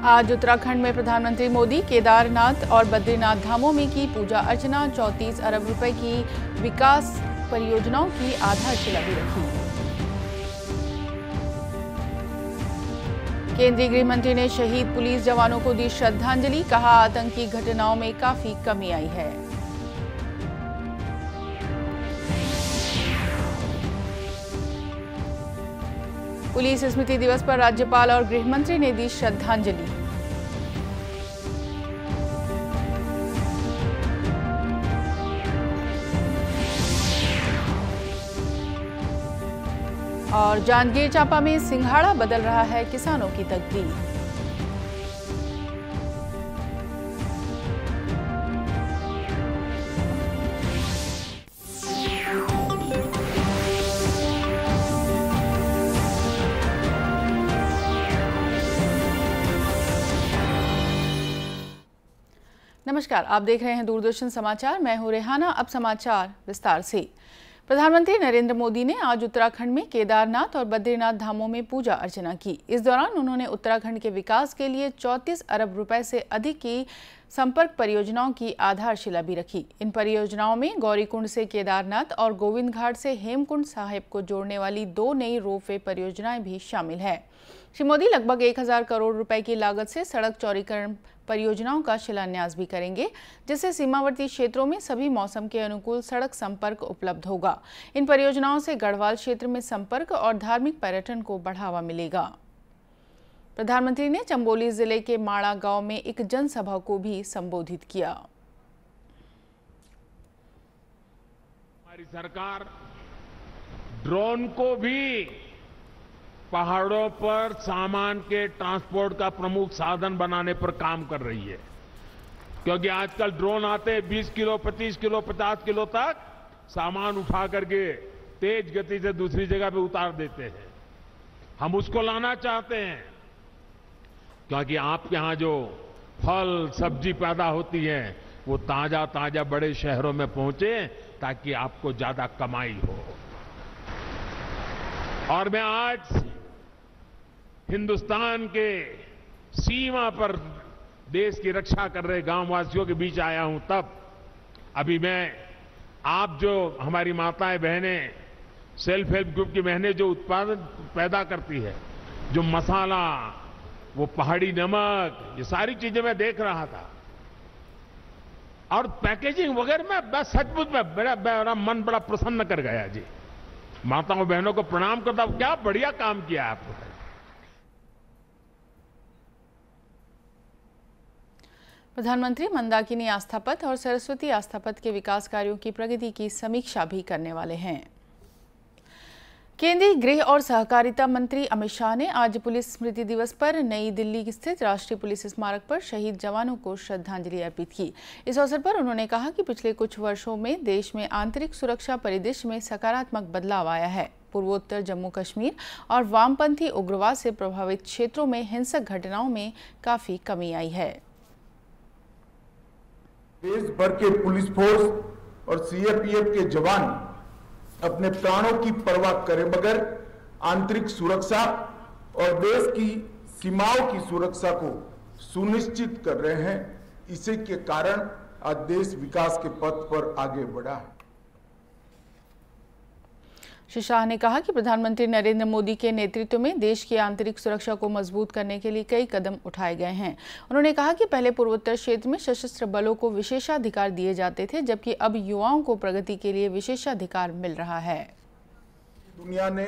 आज उत्तराखंड में प्रधानमंत्री मोदी केदारनाथ और बद्रीनाथ धामों में की पूजा अर्चना। 34 अरब रुपए की विकास परियोजनाओं की आधारशिला भी रखी। केंद्रीय गृह मंत्री ने शहीद पुलिस जवानों को दी श्रद्धांजलि। कहा, आतंकी घटनाओं में काफी कमी आई है। पुलिस स्मृति दिवस पर राज्यपाल और गृह मंत्री ने दी श्रद्धांजलि। और जांजगीर चांपा में सिंघाड़ा बदल रहा है किसानों की तकदीर। नमस्कार, आप देख रहे हैं दूरदर्शन समाचार। मैं हूं रेहाना। अब समाचार विस्तार से। प्रधानमंत्री नरेंद्र मोदी ने आज उत्तराखंड में केदारनाथ और बद्रीनाथ धामों में पूजा अर्चना की। इस दौरान उन्होंने उत्तराखंड के विकास के लिए 34 अरब रुपए से अधिक की संपर्क परियोजनाओं की आधारशिला भी रखी। इन परियोजनाओं में गौरीकुंड से केदारनाथ और गोविंद घाट से हेमकुंड साहिब को जोड़ने वाली 2 नई रोपवे परियोजनाएं भी शामिल है। श्री मोदी लगभग 1000 करोड़ रुपए की लागत से सड़क चौड़ीकरण परियोजनाओं का शिलान्यास भी करेंगे, जिससे सीमावर्ती क्षेत्रों में सभी मौसम के अनुकूल सड़क संपर्क उपलब्ध होगा। इन परियोजनाओं से गढ़वाल क्षेत्र में संपर्क और धार्मिक पर्यटन को बढ़ावा मिलेगा। प्रधानमंत्री ने चंबोली जिले के माड़ा गांव में एक जनसभा को भी संबोधित किया। हमारी सरकार ड्रोन को भी पहाड़ों पर सामान के ट्रांसपोर्ट का प्रमुख साधन बनाने पर काम कर रही है, क्योंकि आजकल ड्रोन आते 20 किलो, 25 किलो, 50 किलो तक सामान उठा करके तेज गति से दूसरी जगह पे उतार देते हैं। हम उसको लाना चाहते हैं, क्योंकि आपके यहां जो फल सब्जी पैदा होती है वो ताजा ताजा बड़े शहरों में पहुंचे, ताकि आपको ज्यादा कमाई हो। और मैं आज हिंदुस्तान के सीमा पर देश की रक्षा कर रहे गांववासियों के बीच आया हूं। तब अभी मैं आप जो हमारी माताएं बहनें, सेल्फ हेल्प ग्रुप की बहनें जो उत्पादन पैदा करती है, जो मसाला, वो पहाड़ी नमक, ये सारी चीजें मैं देख रहा था। और पैकेजिंग वगैरह में बस सचमुच में मेरा मन बड़ा प्रसन्न कर गया जी। माताओं बहनों को प्रणाम करता हूं, क्या बढ़िया काम किया आपने। प्रधानमंत्री मंदाकिनी आस्थापथ और सरस्वती आस्थापथ के विकास कार्यों की प्रगति की समीक्षा भी करने वाले हैं। केंद्रीय गृह और सहकारिता मंत्री अमित शाह ने आज पुलिस स्मृति दिवस पर नई दिल्ली स्थित राष्ट्रीय पुलिस स्मारक पर शहीद जवानों को श्रद्धांजलि अर्पित की। इस अवसर पर उन्होंने कहा कि पिछले कुछ वर्षों में देश में आंतरिक सुरक्षा परिदृश्य में सकारात्मक बदलाव आया है। पूर्वोत्तर जम्मू कश्मीर और वामपंथी उग्रवाद से प्रभावित क्षेत्रों में हिंसक घटनाओं में काफी कमी आई है। देश भर के पुलिस फोर्स और सीआरपीएफ के जवान अपने प्राणों की परवाह करे बगैर आंतरिक सुरक्षा और देश की सीमाओं की सुरक्षा को सुनिश्चित कर रहे हैं। इसी के कारण आज देश विकास के पथ पर आगे बढ़ा है। श्री शाह ने कहा कि प्रधानमंत्री नरेंद्र मोदी के नेतृत्व में देश की आंतरिक सुरक्षा को मजबूत करने के लिए कई कदम उठाए गए हैं। उन्होंने कहा कि पहले पूर्वोत्तर क्षेत्र में सशस्त्र बलों को विशेषाधिकार दिए जाते थे, जबकि अब युवाओं को प्रगति के लिए विशेषाधिकार मिल रहा है। दुनिया ने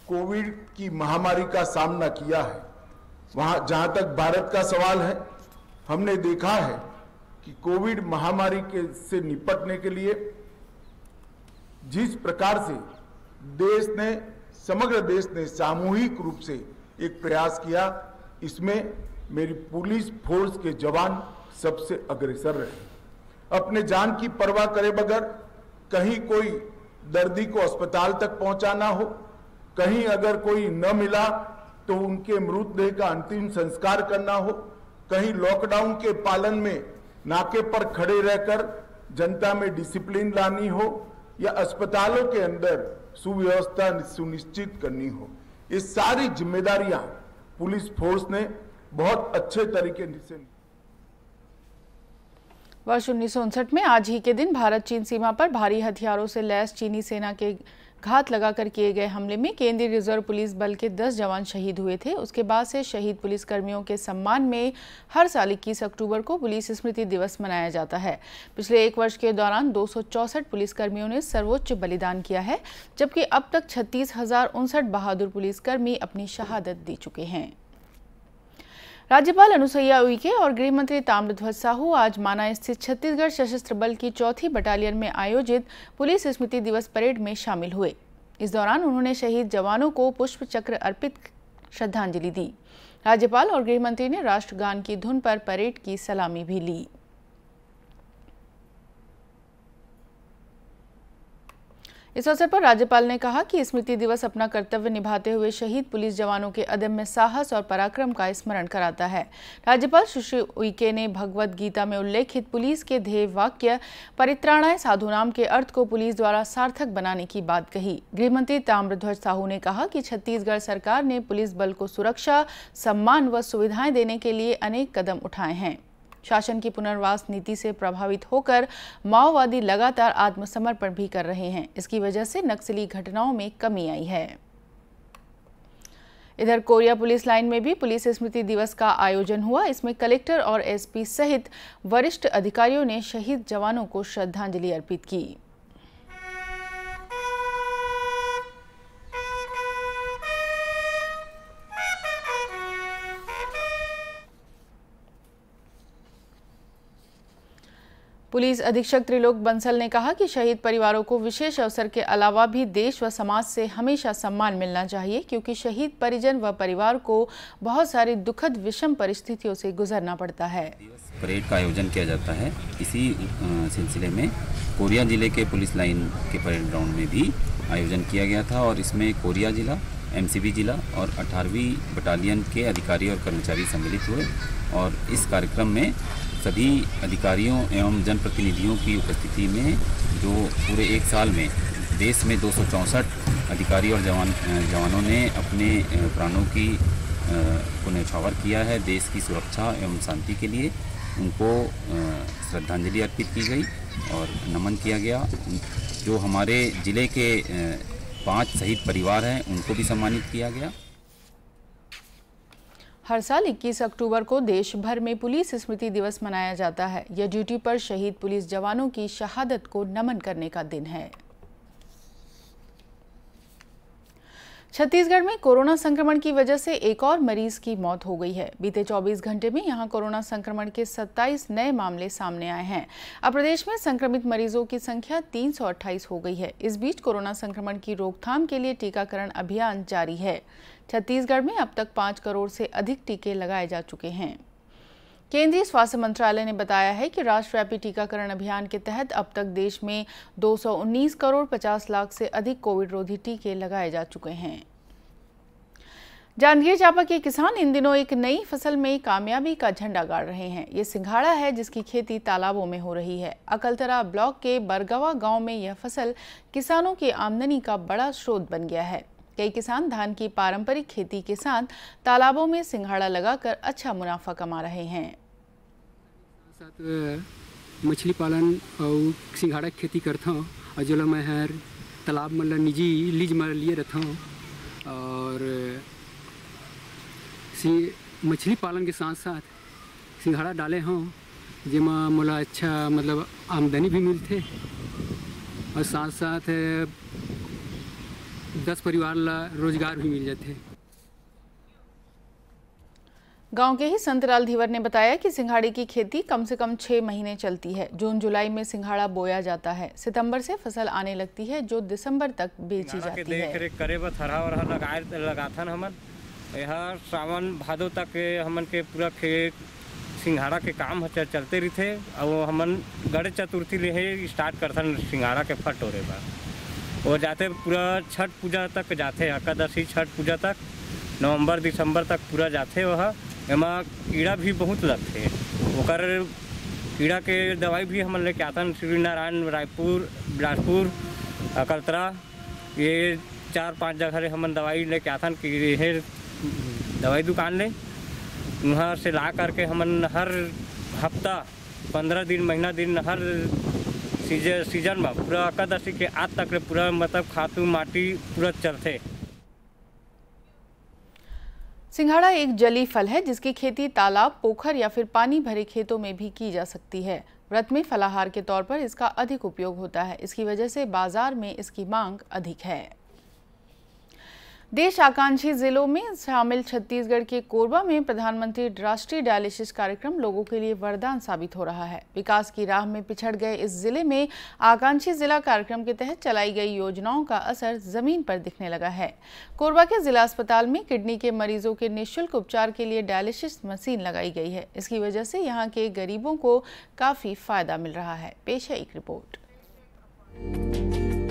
कोविड की महामारी का सामना किया है। वहां जहां तक भारत का सवाल है, हमने देखा है कि कोविड महामारी से निपटने के लिए जिस प्रकार से समग्र देश ने सामूहिक रूप से एक प्रयास किया, इसमें मेरी पुलिस फोर्स के जवान सबसे अग्रसर रहे। अपने जान की परवाह करे बगैर कहीं कोई दर्दी को अस्पताल तक पहुंचाना हो, कहीं अगर कोई न मिला तो उनके मृतदेह का अंतिम संस्कार करना हो, कहीं लॉकडाउन के पालन में नाके पर खड़े रहकर जनता में डिसिप्लिन लानी हो, या अस्पतालों के अंदर सुव्यवस्था सुनिश्चित करनी हो, ये सारी जिम्मेदारियां पुलिस फोर्स ने बहुत अच्छे तरीके से। वर्ष 1959 में आज ही के दिन भारत चीन सीमा पर भारी हथियारों से लैस चीनी सेना के घात लगाकर किए गए हमले में केंद्रीय रिजर्व पुलिस बल के 10 जवान शहीद हुए थे। उसके बाद से शहीद पुलिसकर्मियों के सम्मान में हर साल 21 अक्टूबर को पुलिस स्मृति दिवस मनाया जाता है। पिछले एक वर्ष के दौरान 264 पुलिसकर्मियों ने सर्वोच्च बलिदान किया है, जबकि अब तक 36,059 बहादुर पुलिसकर्मी अपनी शहादत दे चुके हैं। राज्यपाल अनुसुईया उइके और गृह मंत्री ताम्रध्वज साहू आज माना स्थित छत्तीसगढ़ सशस्त्र बल की 4थी बटालियन में आयोजित पुलिस स्मृति दिवस परेड में शामिल हुए। इस दौरान उन्होंने शहीद जवानों को पुष्प चक्र अर्पित श्रद्धांजलि दी। राज्यपाल और गृह मंत्री ने राष्ट्रगान की धुन पर परेड की सलामी भी ली। इस अवसर पर राज्यपाल ने कहा कि स्मृति दिवस अपना कर्तव्य निभाते हुए शहीद पुलिस जवानों के अदम्य साहस और पराक्रम का स्मरण कराता है। राज्यपाल सुश्री उइके ने भगवद गीता में उल्लेखित पुलिस के ध्येय वाक्य परित्राणाय साधुनाम के अर्थ को पुलिस द्वारा सार्थक बनाने की बात कही। गृह मंत्री ताम्रध्वज साहू ने कहा कि छत्तीसगढ़ सरकार ने पुलिस बल को सुरक्षा, सम्मान व सुविधाएं देने के लिए अनेक कदम उठाए हैं। शासन की पुनर्वास नीति से प्रभावित होकर माओवादी लगातार आत्मसमर्पण भी कर रहे हैं। इसकी वजह से नक्सली घटनाओं में कमी आई है। इधर कोरिया पुलिस लाइन में भी पुलिस स्मृति दिवस का आयोजन हुआ। इसमें कलेक्टर और एसपी सहित वरिष्ठ अधिकारियों ने शहीद जवानों को श्रद्धांजलि अर्पित की। पुलिस अधीक्षक त्रिलोक बंसल ने कहा कि शहीद परिवारों को विशेष अवसर के अलावा भी देश व समाज से हमेशा सम्मान मिलना चाहिए, क्योंकि शहीद परिजन व परिवार को बहुत सारी दुखद विषम परिस्थितियों से गुजरना पड़ता है। परेड का आयोजन किया जाता है। इसी सिलसिले में कोरिया जिले के पुलिस लाइन के परेड ग्राउंड में भी आयोजन किया गया था और इसमें कोरिया जिला, एमसीबी जिला और 18वीं बटालियन के अधिकारी और कर्मचारी सम्मिलित हुए और इस कार्यक्रम में सभी अधिकारियों एवं जनप्रतिनिधियों की उपस्थिति में जो पूरे एक साल में देश में 264 अधिकारी और जवानों ने अपने प्राणों की को न्यौछावर किया है देश की सुरक्षा एवं शांति के लिए, उनको श्रद्धांजलि अर्पित की गई और नमन किया गया। जो हमारे जिले के 5 शहीद परिवार हैं उनको भी सम्मानित किया गया। हर साल 21 अक्टूबर को देश भर में पुलिस स्मृति दिवस मनाया जाता है। यह ड्यूटी पर शहीद पुलिस जवानों की शहादत को नमन करने का दिन है। छत्तीसगढ़ में कोरोना संक्रमण की वजह से एक और मरीज की मौत हो गई है। बीते 24 घंटे में यहां कोरोना संक्रमण के 27 नए मामले सामने आए हैं। अब प्रदेश में संक्रमित मरीजों की संख्या 328 हो गई है। इस बीच कोरोना संक्रमण की रोकथाम के लिए टीकाकरण अभियान जारी है। छत्तीसगढ़ में अब तक 5 करोड़ से अधिक टीके लगाए जा चुके हैं। केंद्रीय स्वास्थ्य मंत्रालय ने बताया है कि राष्ट्रव्यापी टीकाकरण अभियान के तहत अब तक देश में 219 करोड़ 50 लाख से अधिक कोविड रोधी टीके लगाए जा चुके हैं। जांजगीर चांपा के किसान इन दिनों एक नई फसल में कामयाबी का झंडा गाड़ रहे हैं। ये सिंघाड़ा है जिसकी खेती तालाबों में हो रही है। अकलतरा ब्लॉक के बरगवा गांव में यह फसल किसानों की आमदनी का बड़ा स्रोत बन गया है। कई किसान धान की पारंपरिक खेती के साथ तालाबों में सिंघाड़ा लगाकर अच्छा मुनाफा कमा रहे हैं। मछली पालन और सिंघाड़ा की खेती करता हूँ और जो मैं हर तालाब मतलब निजी लीज में लिए रहता हूँ और मछली पालन के साथ साथ सिंघाड़ा डाले हूँ जिसमें मोला अच्छा मतलब आमदनी भी मिलते और साथ साथ 10 परिवार ला रोजगार भी मिल जाते। गांव के ही संतलाल धीवर ने बताया कि सिंघाड़े की खेती कम से कम 6 महीने चलती है। जून जुलाई में सिंघाड़ा बोया जाता है। सितंबर से फसल आने लगती है जो दिसंबर तक बेची जाती है। देख रेख करे बर थरहा वरहा लगाथन हमन यहाँ सावन भादो तक हमन के पूरा खेत सिंघाड़ा के काम चलते रहते और हमन गणेश चतुर्थी ले स्टार्ट करथन सिंघाड़ा के फट हो रहे वो जाते पूरा छठ पूजा तक जाते। एकादशी छठ पूजा तक नवंबर दिसंबर तक पूरा जाते। वह एमा कीड़ा भी बहुत लगते ओकर कीड़ा के दवाई भी हमन लेके आतन श्री नारायण रायपुर बिलासपुर अकलतरा ये 4-5 जगह हमन दवाई लेके आतन कि दवाई दुकान ले वहाँ से ला करके हमन हर हफ्ता 15 दिन महीना दिन हर सीजन में पूरा एकादशी के आज तक पूरा मतलब खातू माटी पूरा चलते। सिंघाड़ा एक जली फल है जिसकी खेती तालाब, पोखर या फिर पानी भरे खेतों में भी की जा सकती है। व्रत में फलाहार के तौर पर इसका अधिक उपयोग होता है। इसकी वजह से बाजार में इसकी मांग अधिक है। देश आकांक्षी जिलों में शामिल छत्तीसगढ़ के कोरबा में प्रधानमंत्री राष्ट्रीय डायलिसिस कार्यक्रम लोगों के लिए वरदान साबित हो रहा है। विकास की राह में पिछड़ गए इस जिले में आकांक्षी जिला कार्यक्रम के तहत चलाई गई योजनाओं का असर जमीन पर दिखने लगा है। कोरबा के जिला अस्पताल में किडनी के मरीजों के निःशुल्क उपचार के लिए डायलिसिस मशीन लगाई गई है। इसकी वजह से यहाँ के गरीबों को काफी फायदा मिल रहा है। पेश है एक रिपोर्ट।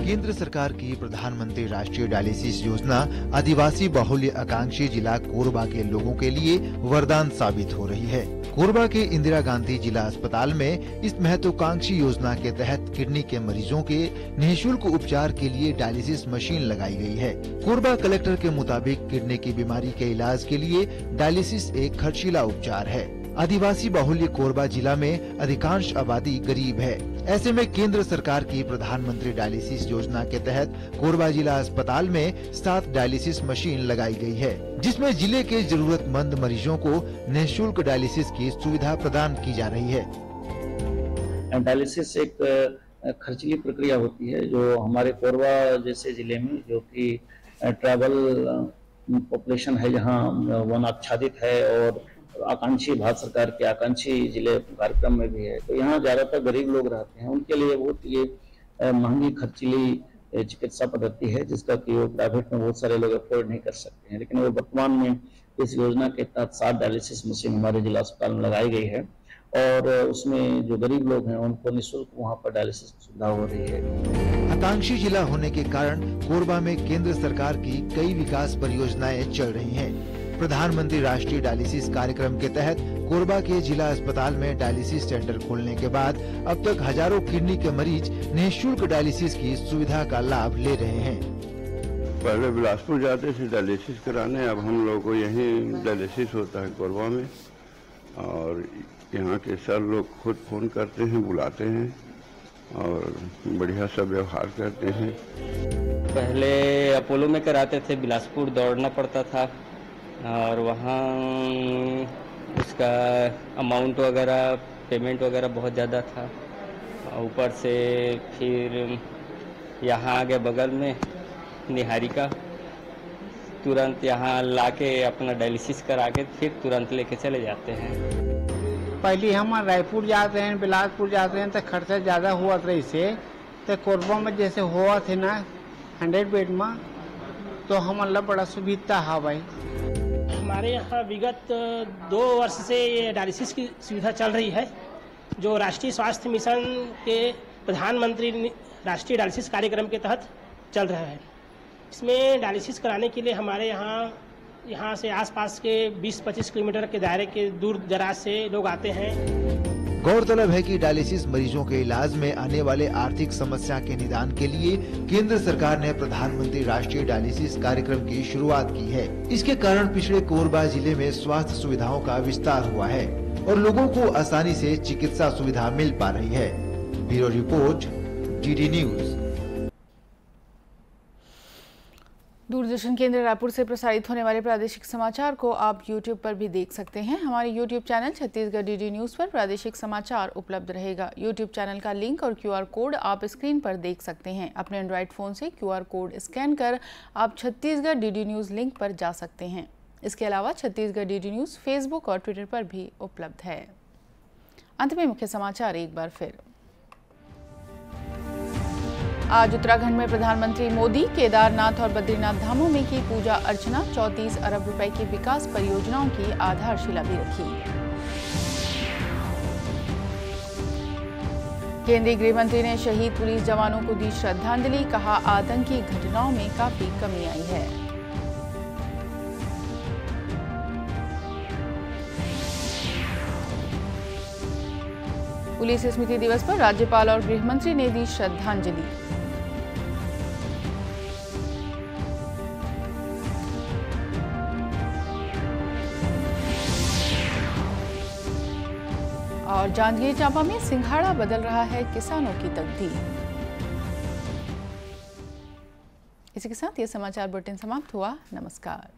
केंद्र सरकार की प्रधानमंत्री राष्ट्रीय डायलिसिस योजना आदिवासी बाहुल्य आकांक्षी जिला कोरबा के लोगों के लिए वरदान साबित हो रही है। कोरबा के इंदिरा गांधी जिला अस्पताल में इस महत्वाकांक्षी योजना के तहत किडनी के मरीजों के निःशुल्क उपचार के लिए डायलिसिस मशीन लगाई गई है। कोरबा कलेक्टर के मुताबिक किडनी की बीमारी के इलाज के लिए डायलिसिस एक खर्चीला उपचार है। आदिवासी बाहुल्य कोरबा जिला में अधिकांश आबादी गरीब है। ऐसे में केंद्र सरकार की प्रधानमंत्री डायलिसिस योजना के तहत कोरबा जिला अस्पताल में 7 डायलिसिस मशीन लगाई गई है, जिसमें जिले के जरूरतमंद मरीजों को निःशुल्क डायलिसिस की सुविधा प्रदान की जा रही है। डायलिसिस एक खर्चीली प्रक्रिया होती है जो हमारे कोरबा जैसे जिले में, जो कि ट्राइबल पॉपुलेशन है, जहाँ वन आच्छादित है और आकांक्षी भारत सरकार के आकांक्षी जिले कार्यक्रम में भी है, तो यहाँ ज्यादातर गरीब लोग रहते हैं। उनके लिए बहुत ये महंगी खर्चीली चिकित्सा पद्धति है, जिसका कि वो प्राइवेट में बहुत सारे लोग अफोर्ड नहीं कर सकते हैं। लेकिन वो वर्तमान में इस योजना के तहत 7 डायलिसिस मशीन हमारे जिला अस्पताल में लगाई गई है और उसमें जो गरीब लोग हैं उनको निःशुल्क वहाँ पर डायलिसिस की सुविधा हो रही है। आकांक्षी जिला होने के कारण कोरबा में केंद्र सरकार की कई विकास परियोजनाएं चल रही हैं। प्रधानमंत्री राष्ट्रीय डायलिसिस कार्यक्रम के तहत कोरबा के जिला अस्पताल में डायलिसिस सेंटर खोलने के बाद अब तक हजारों किडनी के मरीज निःशुल्क डायलिसिस की सुविधा का लाभ ले रहे हैं। पहले बिलासपुर जाते थे डायलिसिस कराने, अब हम लोग को यहीं डायलिसिस होता है कोरबा में, और यहाँ के सर लोग खुद फोन करते हैं, बुलाते हैं और बढ़िया सा व्यवहार करते हैं। पहले अपोलो में कराते थे, बिलासपुर दौड़ना पड़ता था और वहाँ उसका अमाउंट वगैरह पेमेंट वगैरह बहुत ज़्यादा था। ऊपर से फिर यहाँ आगे बगल में निहारिका, तुरंत यहाँ लाके अपना डायलिसिस करा के फिर तुरंत लेके चले जाते हैं। पहले हम रायपुर जाते हैं, बिलासपुर जाते हैं तो खर्चा ज़्यादा हुआ था। इससे तो कोरबा में जैसे हुआ थे ना 100 बेड में, तो हमारा बड़ा सुविधा है भाई। हमारे यहाँ विगत 2 वर्ष से ये डायलिसिस की सुविधा चल रही है, जो राष्ट्रीय स्वास्थ्य मिशन के प्रधानमंत्री राष्ट्रीय डायलिसिस कार्यक्रम के तहत चल रहा है। इसमें डायलिसिस कराने के लिए हमारे यहाँ से आसपास के 20-25 किलोमीटर के दायरे के दूर दराज से लोग आते हैं। गौरतलब है कि डायलिसिस मरीजों के इलाज में आने वाले आर्थिक समस्या के निदान के लिए केंद्र सरकार ने प्रधानमंत्री राष्ट्रीय डायलिसिस कार्यक्रम की शुरुआत की है। इसके कारण पिछड़े कोरबा जिले में स्वास्थ्य सुविधाओं का विस्तार हुआ है और लोगों को आसानी से चिकित्सा सुविधा मिल पा रही है। Bureau report, DD news. Doordarshan केंद्र रायपुर से प्रसारित होने वाले प्रादेशिक समाचार को आप YouTube पर भी देख सकते हैं। हमारे YouTube channel Chhattisgarh DD news पर प्रादेशिक समाचार उपलब्ध रहेगा। YouTube चैनल का लिंक और QR कोड आप स्क्रीन पर देख सकते हैं। अपने एंड्रॉयड फ़ोन से QR कोड स्कैन कर आप छत्तीसगढ़ DD न्यूज़ लिंक पर जा सकते हैं। इसके अलावा छत्तीसगढ़ DD न्यूज़ फेसबुक और ट्विटर पर भी उपलब्ध है। अंत में मुख्य समाचार एक बार फिर। आज उत्तराखंड में प्रधानमंत्री मोदी केदारनाथ और बद्रीनाथ धामों में की पूजा अर्चना, 34 अरब रुपए की विकास परियोजनाओं की आधारशिला भी रखी। केंद्रीय गृह मंत्री ने शहीद पुलिस जवानों को दी श्रद्धांजलि, कहा आतंकी घटनाओं में काफी कमी आई है। पुलिस स्मृति दिवस पर राज्यपाल और गृह मंत्री ने दी श्रद्धांजलि। और जांजगीर चांपा में सिंघाड़ा बदल रहा है किसानों की तकदीर। इसी के साथ ये समाचार बुलेटिन समाप्त हुआ। नमस्कार।